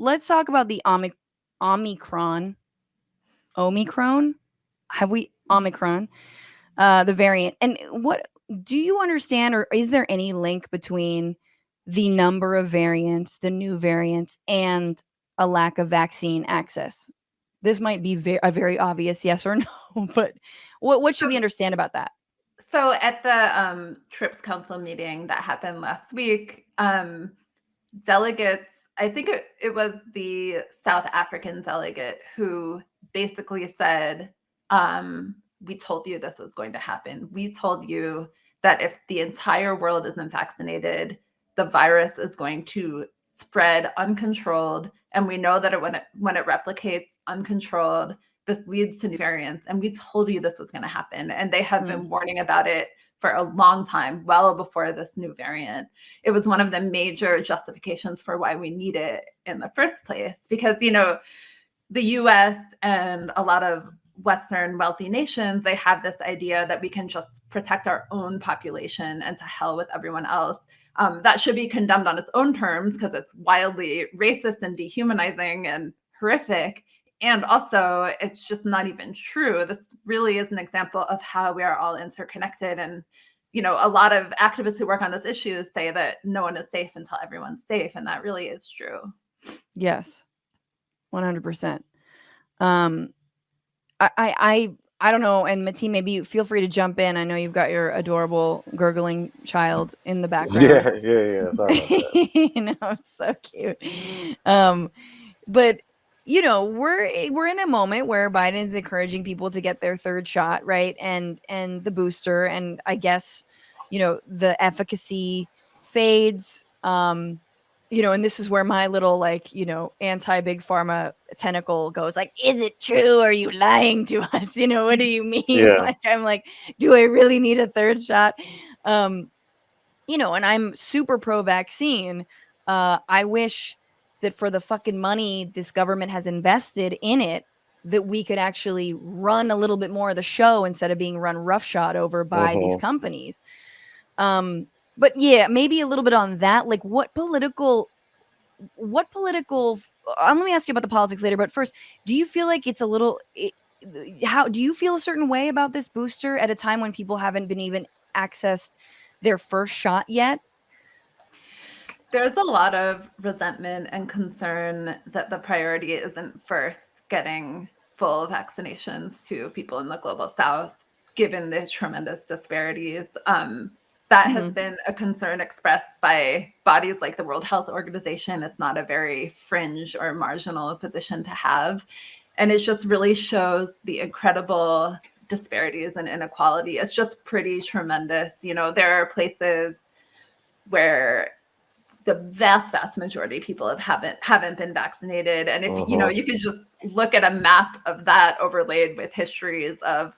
let's talk about the Omicron. Omicron? Have we Omicron? The variant. And what do you understand, or is there any link between the number of variants, the new variants, and a lack of vaccine access? This might be a very obvious yes or no, but what should we understand about that? So at the TRIPS Council meeting that happened last week, delegates, I think it was the South African delegate who basically said, we told you this was going to happen. We told you that if the entire world isn't vaccinated, the virus is going to spread uncontrolled. And we know that when it replicates uncontrolled, this leads to new variants. And we told you this was going to happen. And they have been warning about it for a long time, well before this new variant. It was one of the major justifications for why we need it in the first place. Because, the US and a lot of Western wealthy nations, they have this idea that we can just protect our own population and to hell with everyone else. That should be condemned on its own terms because it's wildly racist and dehumanizing and horrific. And also, it's just not even true. This really is an example of how we are all interconnected. And, a lot of activists who work on this issue say that no one is safe until everyone's safe. And that really is true. Yes, 100%. I don't know. And Mati, maybe you feel free to jump in. I know you've got your adorable gurgling child in the background. Yeah. Sorry about that. It's so cute. But we're in a moment where Biden is encouraging people to get their third shot, right? And the booster, and I guess, the efficacy fades. And this is where my little anti-big pharma tentacle goes like, is it true? Are you lying to us? What do you mean? Yeah. I'm like, do I really need a third shot? And I'm super pro-vaccine. I wish that for the fucking money this government has invested in it, that we could actually run a little bit more of the show instead of being run roughshod over by these companies. But yeah, maybe a little bit on that. Like what political, let me ask you about the politics later, but first, do you feel like it's a little, how do you feel a certain way about this booster at a time when people haven't been even accessed their first shot yet? There's a lot of resentment and concern that the priority isn't first getting full vaccinations to people in the global South, given the tremendous disparities. That has been a concern expressed by bodies like the World Health Organization. It's not a very fringe or marginal position to have. And it just really shows the incredible disparities and inequality. It's just pretty tremendous. There are places where the vast majority of people haven't been vaccinated. And if, you could just look at a map of that overlaid with histories of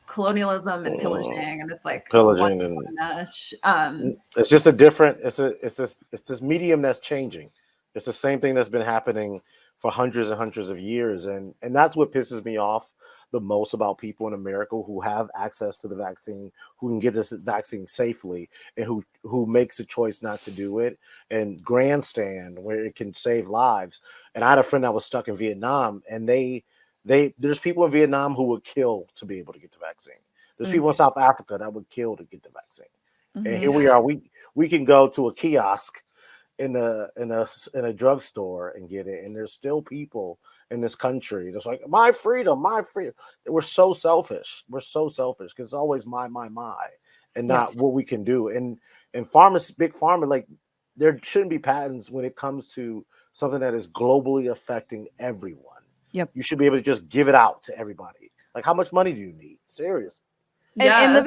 colonialism and pillaging, and it's like pillaging and it's just a different, it's this medium that's changing. It's the same thing that's been happening for hundreds and hundreds of years, and that's what pisses me off the most about people in America who have access to the vaccine, who can get this vaccine safely, and who makes a choice not to do it and grandstand where it can save lives. And I had a friend that was stuck in Vietnam, and there's people in Vietnam who would kill to be able to get the vaccine. There's people in South Africa that would kill to get the vaccine. And here we are. We can go to a kiosk in a drugstore and get it. And there's still people in this country that's like, my freedom. We're so selfish. We're so selfish because it's always my, and not what we can do. And big pharma, like there shouldn't be patents when it comes to something that is globally affecting everyone. Yep. You should be able to just give it out to everybody. Like, how much money do you need? Serious. And the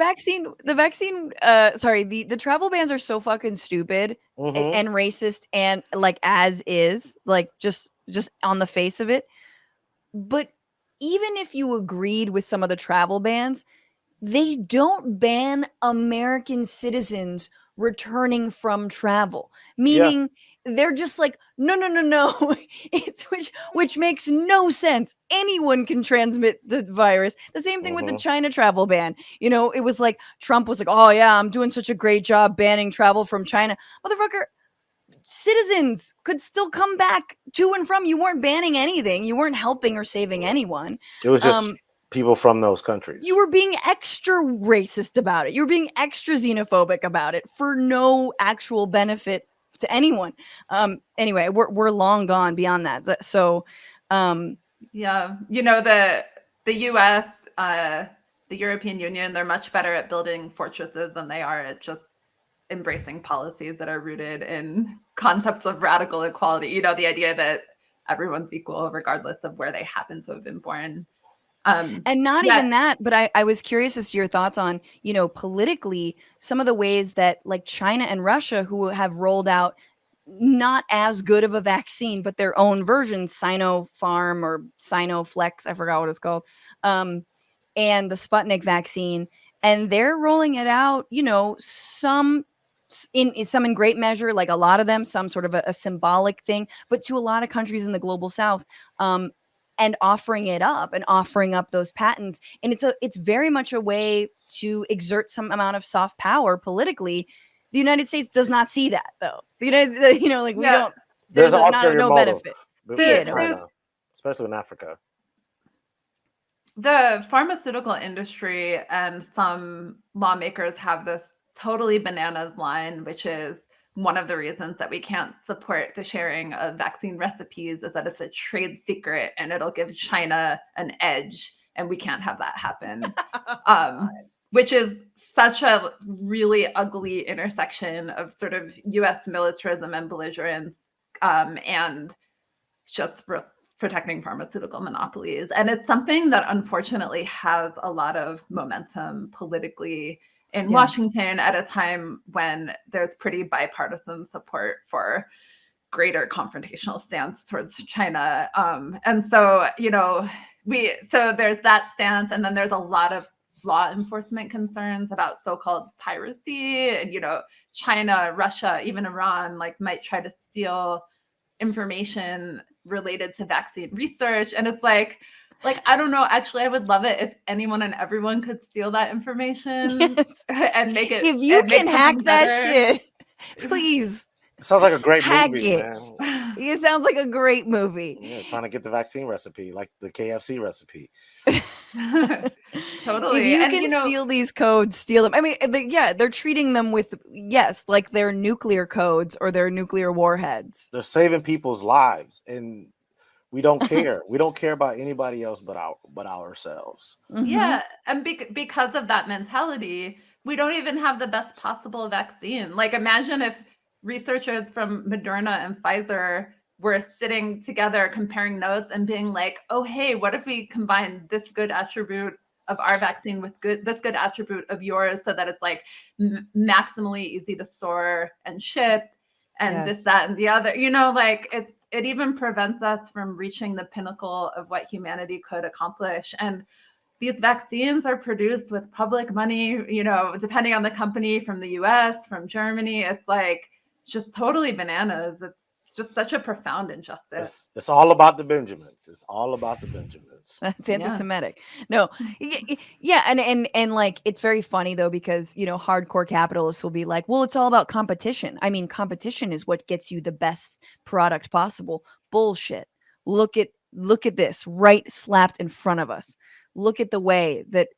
travel bans are so fucking stupid and racist and like as is, like just on the face of it. But even if you agreed with some of the travel bans, they don't ban American citizens returning from travel, meaning they're just like, no. It's which makes no sense. Anyone can transmit the virus. The same thing with the China travel ban. It was like Trump was like, oh yeah, I'm doing such a great job banning travel from China. Motherfucker, citizens could still come back to and from. You weren't banning anything. You weren't helping or saving anyone. It was just people from those countries. You were being extra racist about it. You were being extra xenophobic about it for no actual benefit to anyone. Anyway, we're long gone beyond that. So, yeah, you know, the U.S., the European Union, they're much better at building fortresses than they are at just embracing policies that are rooted in concepts of radical equality. You know, the idea that everyone's equal regardless of where they happen to have been born. And not even that, but I was curious as to your thoughts on, you know, politically, some of the ways that like China and Russia, who have rolled out not as good of a vaccine, but their own version, Sinopharm or Sinoflex, I forgot what it's called, and the Sputnik vaccine, and they're rolling it out, you know, some in great measure, like a lot of them, some sort of a symbolic thing, but to a lot of countries in the global South, and offering it up and offering up those patents. And it's very much a way to exert some amount of soft power politically. The United States does not see that, though. The United, you know, like we don't. There's an ulterior no motive benefit. China, especially in Africa. The pharmaceutical industry and some lawmakers have this totally bananas line, which is one of the reasons that we can't support the sharing of vaccine recipes is that it's a trade secret and it'll give China an edge, and we can't have that happen. Which is such a really ugly intersection of sort of U.S. militarism and belligerence, and just protecting pharmaceutical monopolies. And it's something that unfortunately has a lot of momentum politically in Washington at a time when there's pretty bipartisan support for greater confrontational stance towards China. And so, you know, so there's that stance, and then there's a lot of law enforcement concerns about so-called piracy, and, you know, China, Russia, even Iran, like might try to steal information related to vaccine research. And it's like, I don't know, actually, I would love it if anyone and everyone could steal that information and make it. If you can hack that shit, please. It sounds like a great movie, it. man. It sounds like a great movie. Yeah, trying to get the vaccine recipe, like the KFC recipe. Totally. If you can steal these codes, steal them. I mean, they're treating them with, like they're nuclear codes or they're nuclear warheads. They're saving people's lives, and we don't care. We don't care about anybody else but ourselves. Mm-hmm. Yeah, and because of that mentality, we don't even have the best possible vaccine. Like, imagine if researchers from Moderna and Pfizer were sitting together comparing notes and being like, oh, hey, what if we combine this good attribute of our vaccine with this good attribute of yours, so that it's like maximally easy to store and ship, and this, that, and the other, you know, like it even prevents us from reaching the pinnacle of what humanity could accomplish. And these vaccines are produced with public money, you know, depending on the company, from the US, from Germany. It's like, it's just totally bananas. It's just such a profound injustice. It's all about the Benjamins. It's all about the Benjamins. It's anti-Semitic. No. Yeah. And like, it's very funny though, because, you know, hardcore capitalists will be like, well, it's all about competition. I mean, competition is what gets you the best product possible. Bullshit. Look at this right slapped in front of us. Look at the way that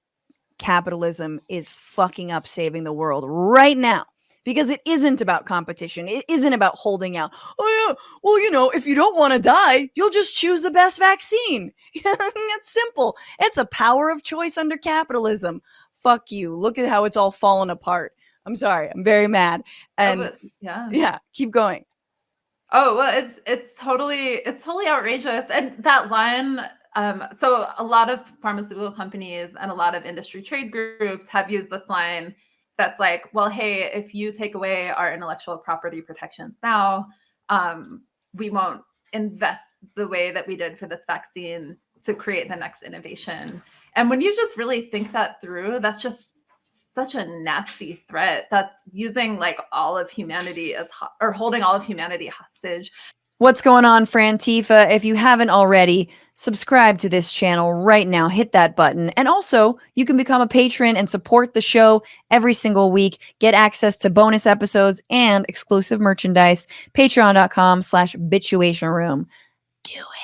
capitalism is fucking up saving the world right now. Because it isn't about competition. It isn't about holding out. Oh, yeah. Well, you know, if you don't want to die, you'll just choose the best vaccine. It's simple. It's a power of choice under capitalism. Fuck you. Look at how it's all fallen apart. I'm sorry. I'm very mad. And yeah, keep going. Oh, well, it's totally outrageous. And that line, so a lot of pharmaceutical companies and a lot of industry trade groups have used this line that's like, well, hey, if you take away our intellectual property protections now, we won't invest the way that we did for this vaccine to create the next innovation. And when you just really think that through, that's just such a nasty threat. That's using like all of humanity or holding all of humanity hostage. What's going on, Frantifa? If you haven't already, subscribe to this channel right now. Hit that button. And also, you can become a patron and support the show every single week. Get access to bonus episodes and exclusive merchandise. Patreon.com/bitchuation room. Do it.